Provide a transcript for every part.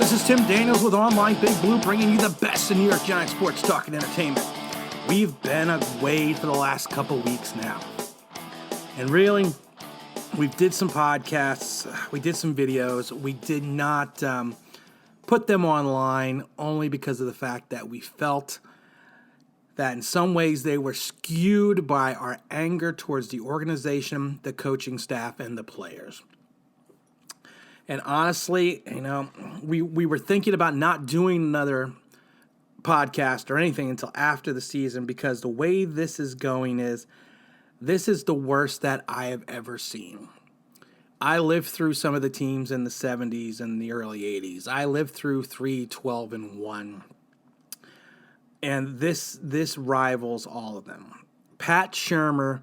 This is Tim Daniels with Online Big Blue, bringing you the best in New York Giants sports talk and entertainment. We've been away for the last couple weeks now. And really, we did some podcasts, we did some videos. We did not put them online only because of the fact that we felt that in some ways they were skewed by our anger towards the organization, the coaching staff, and the players. And honestly, we were thinking about not doing another podcast or anything until after the season, because the way this is going is, this is the worst that I have ever seen. I lived through some of the teams in the 70s and the early 80s. I lived through 3-12-1. And this rivals all of them. Pat Shurmur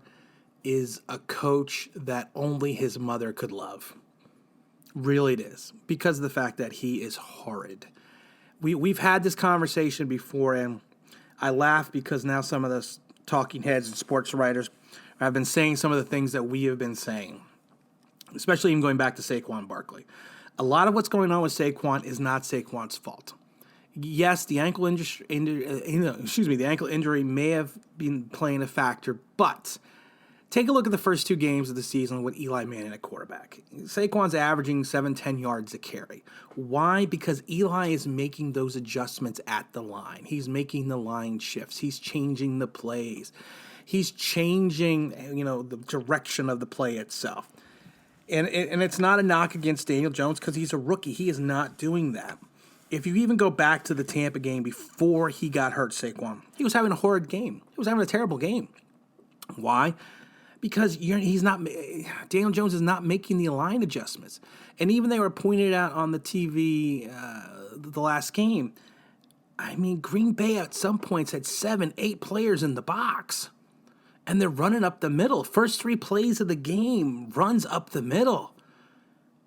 is a coach that only his mother could love. Really it is, because of the fact that he is horrid. We've had this conversation before, and I laugh because now some of the talking heads and sports writers have been saying some of the things that we have been saying, especially even going back to Saquon Barkley. A lot of what's going on with Saquon is not Saquon's fault. Yes, the ankle injury may have been playing a factor, but take a look at the first two games of the season with Eli Manning at quarterback. Saquon's averaging 7-10 yards a carry. Why? Because Eli is making those adjustments at the line. He's making the line shifts. He's changing the plays. He's changing, the direction of the play itself. And it's not a knock against Daniel Jones because he's a rookie. He is not doing that. If you even go back to the Tampa game before he got hurt, Saquon, he was having a horrid game. He was having a terrible game. Why? Because Daniel Jones is not making the line adjustments. And even they were pointed out on the TV the last game. I mean, Green Bay at some points had 7-8 players in the box. And they're running up the middle. First 3 plays of the game runs up the middle.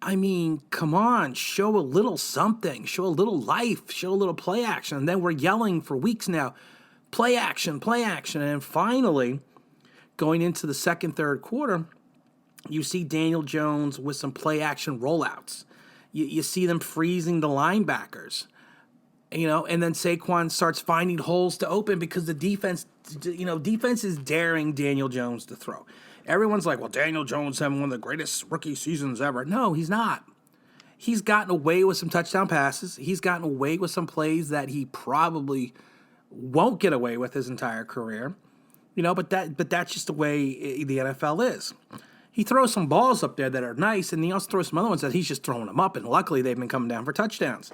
I mean, come on, show a little something. Show a little life. Show a little play action. And then we're yelling for weeks now, play action, play action. And finally, going into the second, third quarter, you see Daniel Jones with some play action rollouts. You see them freezing the linebackers, and then Saquon starts finding holes to open because the defense is daring Daniel Jones to throw. Everyone's like, well, Daniel Jones having one of the greatest rookie seasons ever. No, he's not. He's gotten away with some touchdown passes. He's gotten away with some plays that he probably won't get away with his entire career. But that's just the way the NFL is. He throws some balls up there that are nice, and he also throws some other ones that he's just throwing them up, and luckily they've been coming down for touchdowns.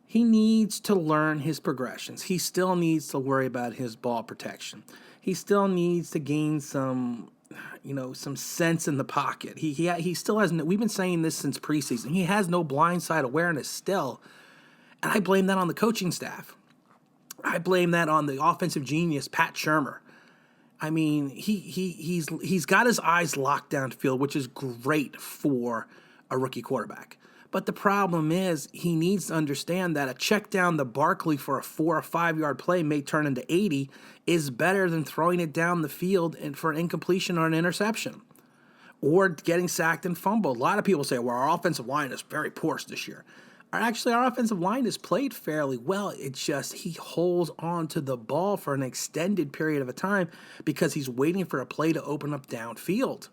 He needs to learn his progressions. He still needs to worry about his ball protection. He still needs to gain some sense in the pocket. He still hasn't. We've been saying this since preseason. He has no blindside awareness still, and I blame that on the coaching staff. I blame that on the offensive genius Pat Shurmur. I mean, he's got his eyes locked downfield, which is great for a rookie quarterback. But the problem is he needs to understand that a check down the Barkley for a 4 or 5 yard play may turn into 80 is better than throwing it down the field and for an incompletion or an interception or getting sacked and fumbled. A lot of people say, well, our offensive line is very porous this year. Actually, our offensive line has played fairly well. It's just he holds on to the ball for an extended period of a time because he's waiting for a play to open up downfield.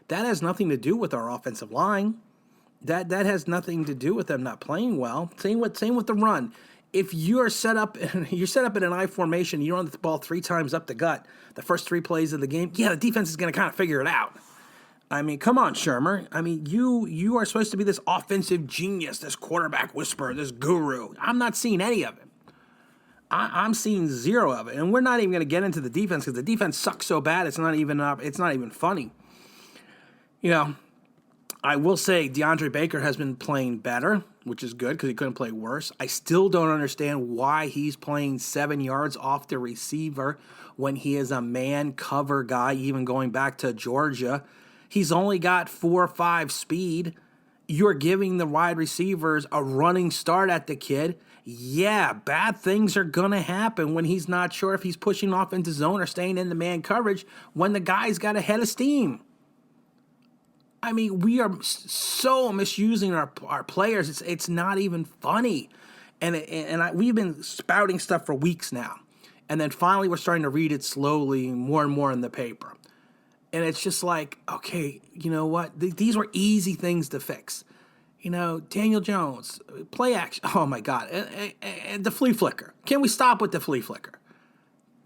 That has nothing to do with our offensive line. That has nothing to do with them not playing well. Same with the run. If you're set up in an I formation, you run the ball 3 times up the gut, the first 3 plays of the game, the defense is going to kind of figure it out. I mean, come on, Shurmur. I mean, you are supposed to be this offensive genius, this quarterback whisperer, this guru. I'm not seeing any of it. I'm seeing zero of it, and we're not even going to get into the defense because the defense sucks so bad it's not even funny. I will say DeAndre Baker has been playing better, which is good because he couldn't play worse. I still don't understand why he's playing 7 yards off the receiver when he is a man cover guy, even going back to Georgia. He's only got 4 or 5 speed. You're giving the wide receivers a running start at the kid. Yeah, bad things are going to happen when he's not sure if he's pushing off into zone or staying in the man coverage when the guy's got a head of steam. I mean, we are so misusing our players. It's not even funny. We've been spouting stuff for weeks now. And then finally we're starting to read it slowly more and more in the paper. And it's just like, okay, you know what? These were easy things to fix. Daniel Jones, play action. Oh, my God. And the flea flicker. Can we stop with the flea flicker?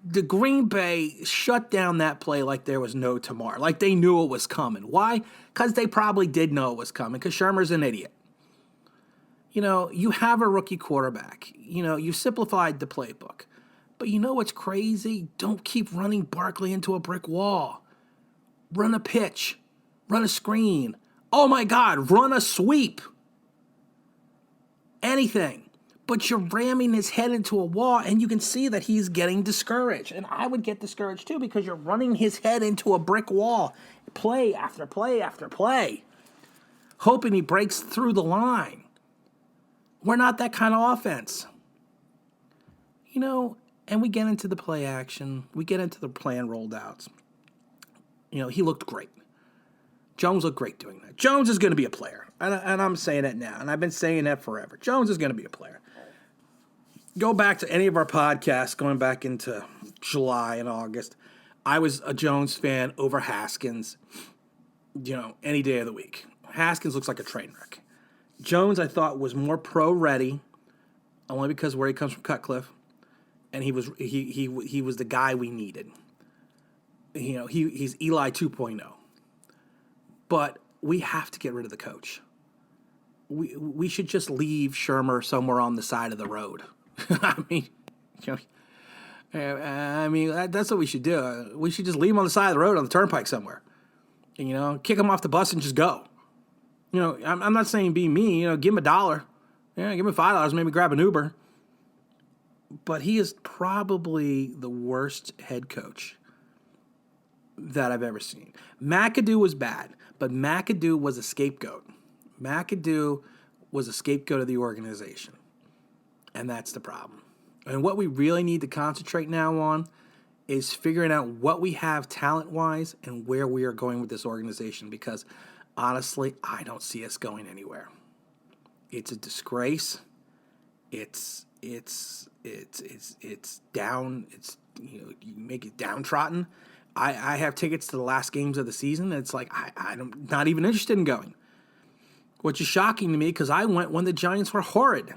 The Green Bay shut down that play like there was no tomorrow. Like they knew it was coming. Why? Because they probably did know it was coming. Because Shurmur's an idiot. You have a rookie quarterback. You simplified the playbook. But you know what's crazy? Don't keep running Barkley into a brick wall. Run a pitch. Run a screen. Oh, my God, run a sweep. Anything. But you're ramming his head into a wall, and you can see that he's getting discouraged. And I would get discouraged, too, because you're running his head into a brick wall. Play after play after play. Hoping he breaks through the line. We're not that kind of offense. And we get into the play action. We get into the plan rolled outs. He looked great. Jones looked great doing that. Jones is going to be a player. And I'm saying that now. And I've been saying that forever. Jones is going to be a player. Go back to any of our podcasts going back into July and August. I was a Jones fan over Haskins, any day of the week. Haskins looks like a train wreck. Jones, I thought, was more pro-ready, only because where he comes from Cutcliffe. And he was the guy we needed. He's Eli 2.0. But we have to get rid of the coach. We should just leave Shurmur somewhere on the side of the road. That's what we should do. We should just leave him on the side of the road on the turnpike somewhere. Kick him off the bus and just go. I'm not saying be mean. Give him $1. Give him $5. Maybe grab an Uber. But he is probably the worst head coach that I've ever seen. McAdoo was bad, but McAdoo was a scapegoat. McAdoo was a scapegoat of the organization. And that's the problem. And what we really need to concentrate now on is figuring out what we have talent-wise and where we are going with this organization. Because, honestly, I don't see us going anywhere. It's a disgrace. It's down. You make it downtrodden. I have tickets to the last games of the season. And it's like I'm not even interested in going, which is shocking to me because I went when the Giants were horrid.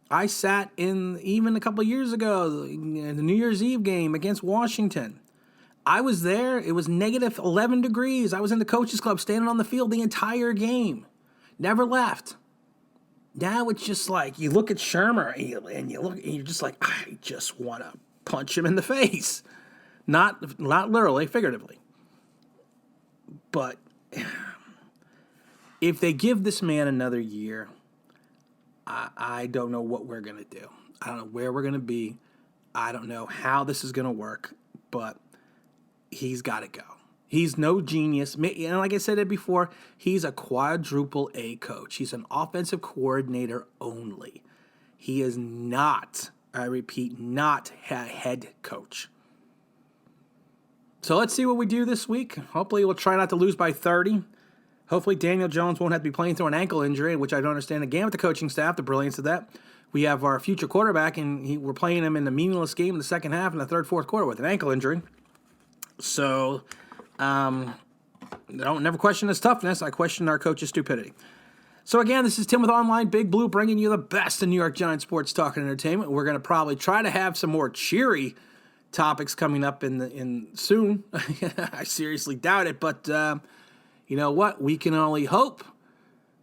I sat in even a couple of years ago in the New Year's Eve game against Washington. I was there. It was negative 11 degrees. I was in the coaches club standing on the field the entire game. Never left. Now it's just like you look at Shurmur and you're just like, I just want to punch him in the face. Not literally, figuratively. But if they give this man another year, I don't know what we're going to do. I don't know where we're going to be. I don't know how this is going to work, but he's got to go. He's no genius. And like I said it before, he's a quadruple A coach. He's an offensive coordinator only. He is not, I repeat, not a head coach. So let's see what we do this week. Hopefully we'll try not to lose by 30. Hopefully Daniel Jones won't have to be playing through an ankle injury, which I don't understand again with the coaching staff, the brilliance of that. We have our future quarterback, and we're playing him in the meaningless game in the second half in the third, fourth quarter with an ankle injury. So, never question his toughness. I question our coach's stupidity. So again, this is Tim with Online Big Blue, bringing you the best in New York Giants sports talk and entertainment. We're going to probably try to have some more cheery topics coming up in soon. I seriously doubt it, but you know what? We can only hope.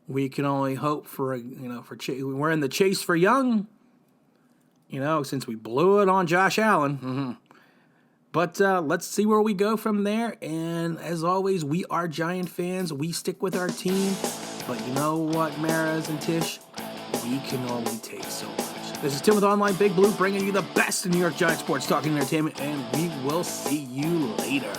We can only hope for we're in the chase for Young. Since we blew it on Josh Allen. Mm-hmm. But let's see where we go from there. And as always, we are Giant fans. We stick with our team. But you know what, Maras and Tish? We can only take so much. This is Tim with Online Big Blue, bringing you the best in New York Giants sports talk and entertainment. And we will see you later.